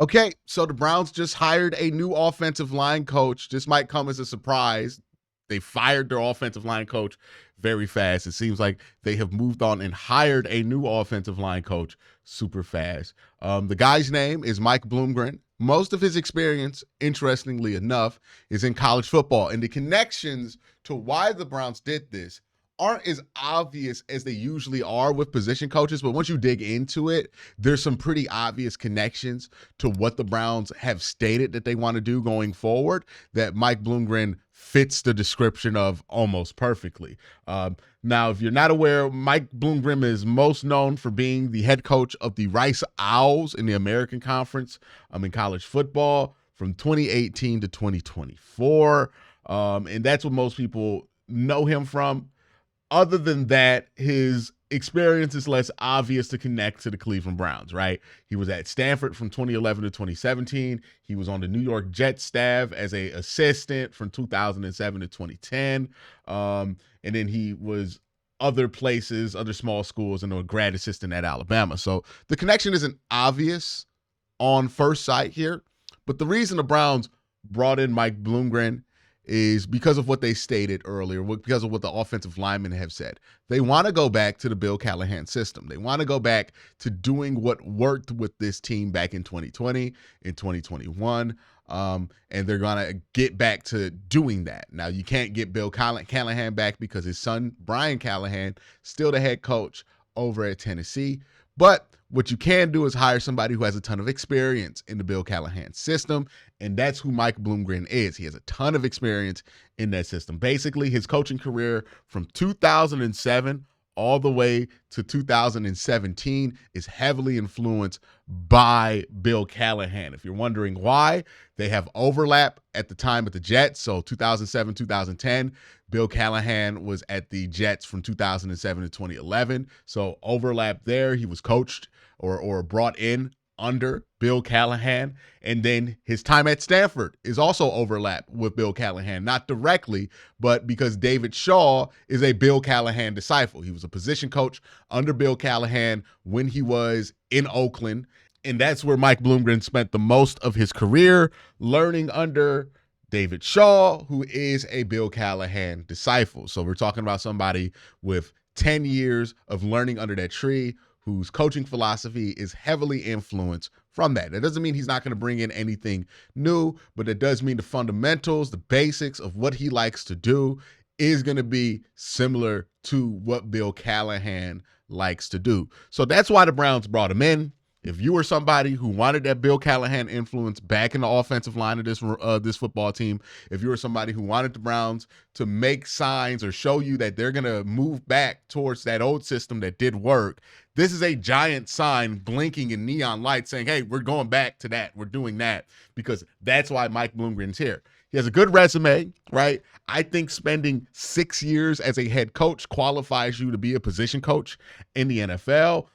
Okay, so the Browns just hired a new offensive line coach. This might come as a surprise. They fired their offensive line coach very fast. It seems like they have moved on and hired a new offensive line coach super fast. The guy's name is Mike Bloomgren. Most of his experience, interestingly enough, is in college football. And the connections to why the Browns did this aren't as obvious as they usually are with position coaches, but once you dig into it, there's some pretty obvious connections to what the Browns have stated that they want to do going forward that Mike Bloomgren fits the description of almost perfectly. Now, if you're not aware, Mike Bloomgren is most known for being the head coach of the Rice Owls in the American Conference in college football from 2018 to 2024. And that's what most people know him from. Other than that, his experience is less obvious to connect to the Cleveland Browns, right? He was at Stanford from 2011 to 2017. He was on the New York Jets staff as an assistant from 2007 to 2010. And then he was other places, other small schools, and a grad assistant at Alabama. So the connection isn't obvious on first sight here. But the reason the Browns brought in Mike Bloomgren is because of what they stated earlier, because of what the offensive linemen have said. They want to go back to the Bill Callahan system. They want to go back to doing what worked with this team back in 2020, in 2021, and they're going to get back to doing that. Now, you can't get Bill Callahan back because his son, Brian Callahan, still the head coach over at Tennessee. But what you can do is hire somebody who has a ton of experience in the Bill Callahan system, and that's who Mike Bloomgren is. He has a ton of experience in that system. Basically, his coaching career from 2007 all the way to 2017 is heavily influenced by Bill Callahan. If you're wondering why, they have overlap at the time at the Jets. So 2007, 2010, Bill Callahan was at the Jets from 2007 to 2011. So overlap there. He was coached or brought in under Bill Callahan. And then his time at Stanford is also overlap with Bill Callahan, not directly, but because David Shaw is a Bill Callahan disciple. He was a position coach under Bill Callahan when he was in Oakland. And that's where Mike Bloomgren spent the most of his career, learning under David Shaw, who is a Bill Callahan disciple. So we're talking about somebody with 10 years of learning under that tree, whose coaching philosophy is heavily influenced from that. That doesn't mean he's not going to bring in anything new, but it does mean the fundamentals, the basics of what he likes to do is going to be similar to what Bill Callahan likes to do. So that's why the Browns brought him in. If you were somebody who wanted that Bill Callahan influence back in the offensive line of this football team, if you were somebody who wanted the Browns to make signs or show you that they're going to move back towards that old system that did work, this is a giant sign blinking in neon lights saying, hey, we're going back to that. We're doing that, because that's why Mike Bloomgren's here. He has a good resume, right? I think spending 6 years as a head coach qualifies you to be a position coach in the NFL.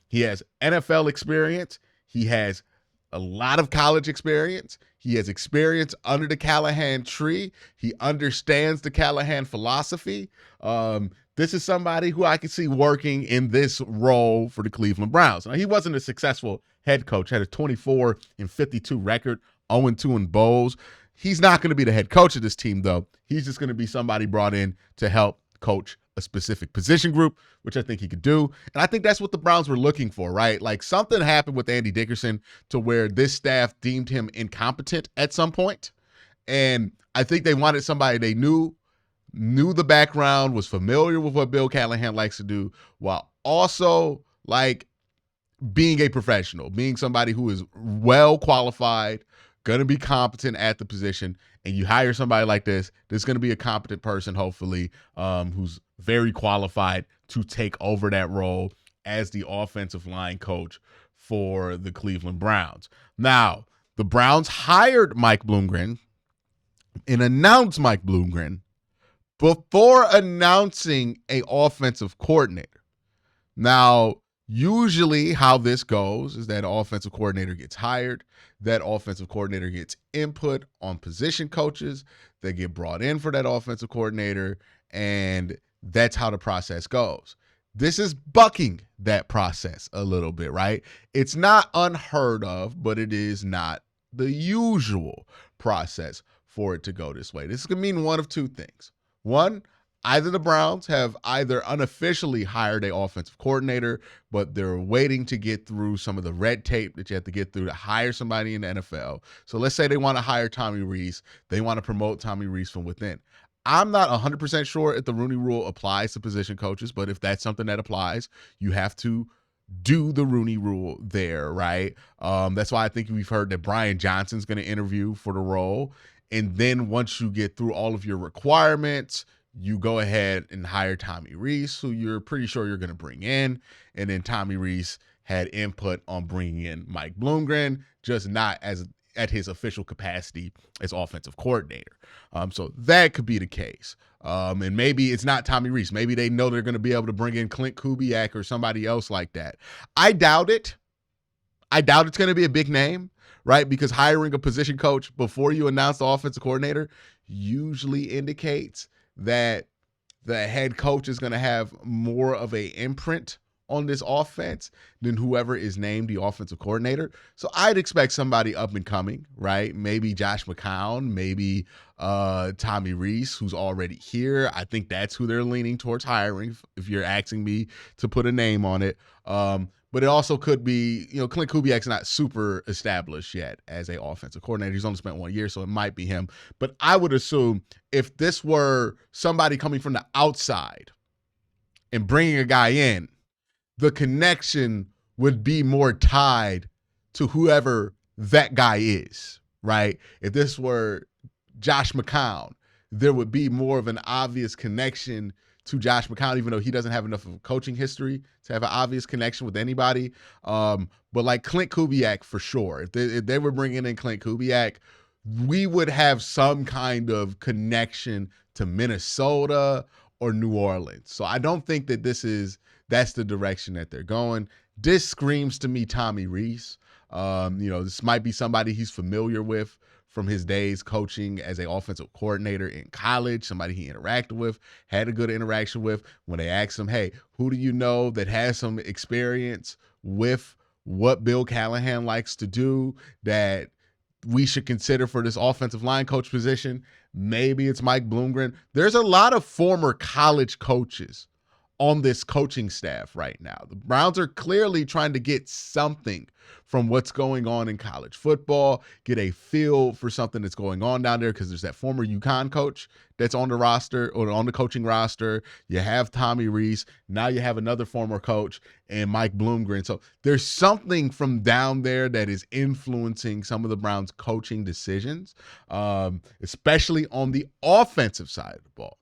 He has NFL experience. He has a lot of college experience. He has experience under the Callahan tree. He understands the Callahan philosophy. This is somebody who I can see working in this role for the Cleveland Browns. Now, he wasn't a successful head coach, had a 24-52 record, 0-2 in bowls. He's not going to be the head coach of this team, though. He's just going to be somebody brought in to help coach a specific position group, which I think he could do. And I think that's what the Browns were looking for, right? Like, something happened with Andy Dickerson to where this staff deemed him incompetent at some point. And I think they wanted somebody they knew the background, was familiar with what Bill Callahan likes to do, while also like being a professional, being somebody who is well qualified, going to be competent at the position. And you hire somebody like this, there's going to be a competent person, hopefully, who's very qualified to take over that role as the offensive line coach for the Cleveland Browns. Now, the Browns hired Mike Bloomgren and announced Mike Bloomgren before announcing an offensive coordinator. Now, usually how this goes is that an offensive coordinator gets hired, that offensive coordinator gets input on position coaches that get brought in for that offensive coordinator, and that's how the process goes. This is bucking that process a little bit, right? It's not unheard of, but it is not the usual process for it to go this way. This could mean one of two things. One, either the Browns have either unofficially hired an offensive coordinator, but they're waiting to get through some of the red tape that you have to get through to hire somebody in the NFL. So let's say they want to hire Tommy Rees. They want to promote Tommy Rees from within. I'm not 100% sure if the Rooney Rule applies to position coaches, but if that's something that applies, you have to do the Rooney Rule there, right? That's why I think we've heard that Brian Johnson's going to interview for the role. And then once you get through all of your requirements, you go ahead and hire Tommy Rees, who you're pretty sure you're going to bring in. And then Tommy Rees had input on bringing in Mike Bloomgren, just not as at his official capacity as offensive coordinator. So that could be the case. And maybe it's not Tommy Rees. Maybe they know they're going to be able to bring in Clint Kubiak or somebody else like that. I doubt it. I doubt it's going to be a big name, right? Because hiring a position coach before you announce the offensive coordinator usually indicates that the head coach is going to have more of a imprint on this offense than whoever is named the offensive coordinator. So I'd expect somebody up and coming, right? Maybe Josh McCown, maybe Tommy Rees, who's already here. I think that's who they're leaning towards hiring, if you're asking me to put a name on it. But it also could be, Clint Kubiak's not super established yet as a offensive coordinator. He's only spent 1 year, so it might be him. But I would assume if this were somebody coming from the outside and bringing a guy in, the connection would be more tied to whoever that guy is, right? If this were Josh McCown, there would be more of an obvious connection to Josh McCown, even though he doesn't have enough of a coaching history to have an obvious connection with anybody. But like Clint Kubiak, for sure. If they were bringing in Clint Kubiak, we would have some kind of connection to Minnesota or New Orleans. So I don't think that that's the direction that they're going. This screams to me Tommy Rees. This might be somebody he's familiar with from his days coaching as an offensive coordinator in college, somebody he interacted with, had a good interaction with. When they asked him, hey, who do you know that has some experience with what Bill Callahan likes to do that we should consider for this offensive line coach position? Maybe it's Mike Bloomgren. There's a lot of former college coaches on this coaching staff right now. The Browns are clearly trying to get something from what's going on in college football, get a feel for something that's going on down there, because there's that former UConn coach that's on the roster or on the coaching roster. You have Tommy Rees. Now you have another former coach and Mike Bloomgren. So there's something from down there that is influencing some of the Browns' coaching decisions, especially on the offensive side of the ball.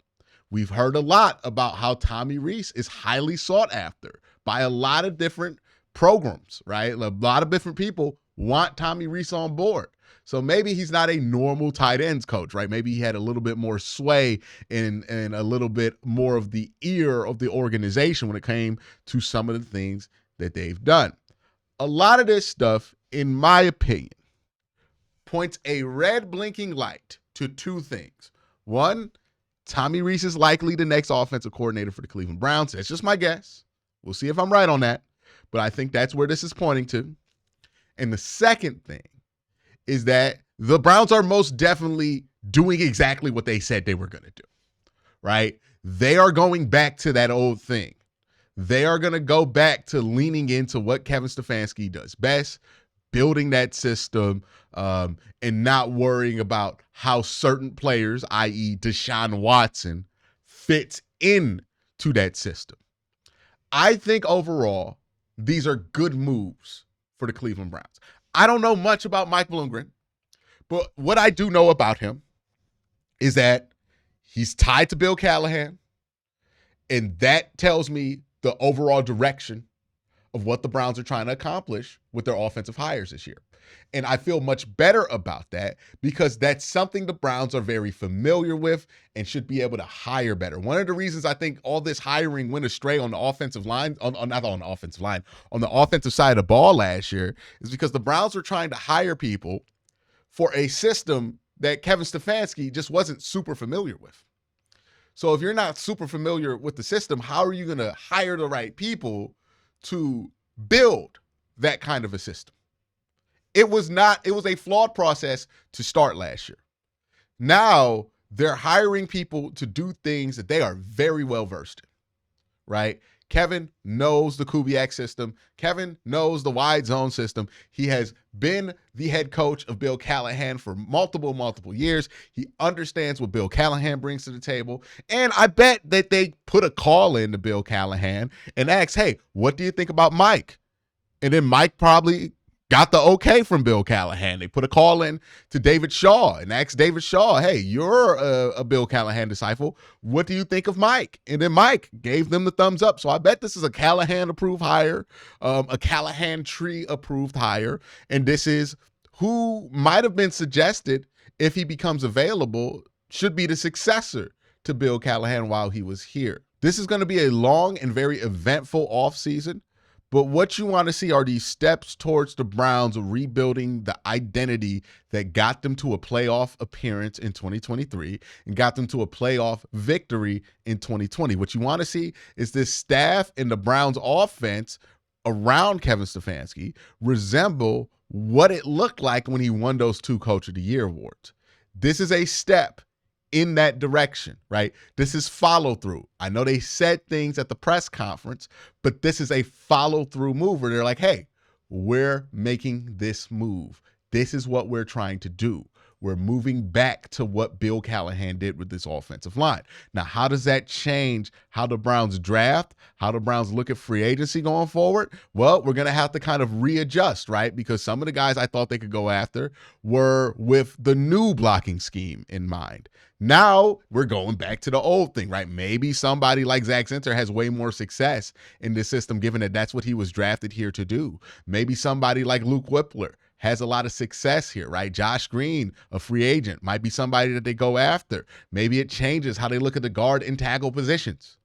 We've heard a lot about how Tommy Rees is highly sought after by a lot of different programs, right? A lot of different people want Tommy Rees on board. So maybe he's not a normal tight ends coach, right? Maybe he had a little bit more sway and a little bit more of the ear of the organization when it came to some of the things that they've done. A lot of this stuff, in my opinion, points a red blinking light to two things. One, Tommy Rees is likely the next offensive coordinator for the Cleveland Browns. That's just my guess. We'll see if I'm right on that. But I think that's where this is pointing to. And the second thing is that the Browns are most definitely doing exactly what they said they were going to do, right? They are going back to that old thing. They are going to go back to leaning into what Kevin Stefanski does best, building that system, and not worrying about how certain players, i.e. Deshaun Watson, fits in to that system. I think overall, these are good moves for the Cleveland Browns. I don't know much about Mike Bloomgren, but what I do know about him is that he's tied to Bill Callahan, and that tells me the overall direction of what the Browns are trying to accomplish with their offensive hires this year. And I feel much better about that because that's something the Browns are very familiar with and should be able to hire better. One of the reasons I think all this hiring went astray on the offensive line, on the offensive side of the ball last year is because the Browns were trying to hire people for a system that Kevin Stefanski just wasn't super familiar with. So if you're not super familiar with the system, how are you going to hire the right people to build that kind of a system? It was a flawed process to start last year. Now they're hiring people to do things that they are very well versed in, right? Kevin knows the Kubiak system. Kevin knows the wide zone system. He has been the head coach of Bill Callahan for multiple years. He understands what Bill Callahan brings to the table. And I bet that they put a call in to Bill Callahan and asked, hey, what do you think about Mike? And then Mike probably got the okay from Bill Callahan. They put a call in to David Shaw and asked David Shaw, hey, you're a Bill Callahan disciple. What do you think of Mike? And then Mike gave them the thumbs up. So I bet this is a Callahan-approved hire, a Callahan tree-approved hire. And this is who might have been suggested, if he becomes available, should be the successor to Bill Callahan while he was here. This is going to be a long and very eventful offseason. But what you want to see are these steps towards the Browns rebuilding the identity that got them to a playoff appearance in 2023 and got them to a playoff victory in 2020. What you want to see is this staff in the Browns offense around Kevin Stefanski resemble what it looked like when he won those 2 Coach of the Year awards. This is a step in that direction, right? This is follow through. I know they said things at the press conference, but this is a follow through move where they're like, hey, we're making this move. This is what we're trying to do. We're moving back to what Bill Callahan did with this offensive line. Now, how does that change how the Browns draft, how the Browns look at free agency going forward? Well, we're going to have to kind of readjust, right? Because some of the guys I thought they could go after were with the new blocking scheme in mind. Now we're going back to the old thing, right? Maybe somebody like Zach Zinter has way more success in this system, given that that's what he was drafted here to do. Maybe somebody like Luke Whippler has a lot of success here, right? Josh Green, a free agent, might be somebody that they go after. Maybe it changes how they look at the guard and tackle positions.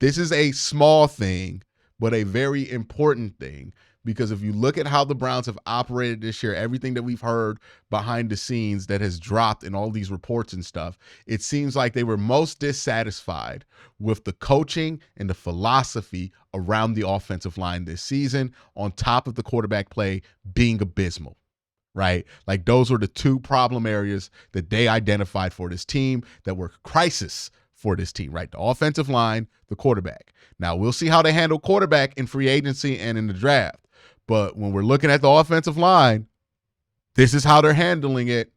This is a small thing, but a very important thing, because if you look at how the Browns have operated this year, everything that we've heard behind the scenes that has dropped in all these reports and stuff, it seems like they were most dissatisfied with the coaching and the philosophy around the offensive line this season, on top of the quarterback play being abysmal, right? Like, those were the 2 problem areas that they identified for this team that were crisis for this team, right? The offensive line, the quarterback. Now, we'll see how they handle quarterback in free agency and in the draft. But when we're looking at the offensive line, this is how they're handling it.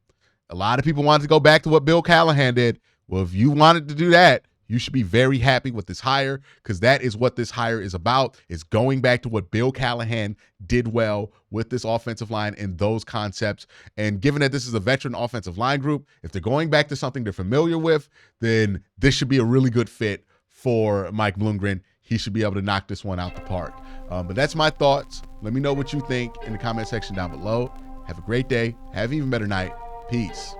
A lot of people wanted to go back to what Bill Callahan did. Well, if you wanted to do that, you should be very happy with this hire, because that is what this hire is about. It's going back to what Bill Callahan did well with this offensive line and those concepts. And given that this is a veteran offensive line group, if they're going back to something they're familiar with, then this should be a really good fit for Mike Bloomgren. He should be able to knock this one out the park. But that's my thoughts. Let me know what you think in the comment section down below. Have a great day. Have an even better night. Peace.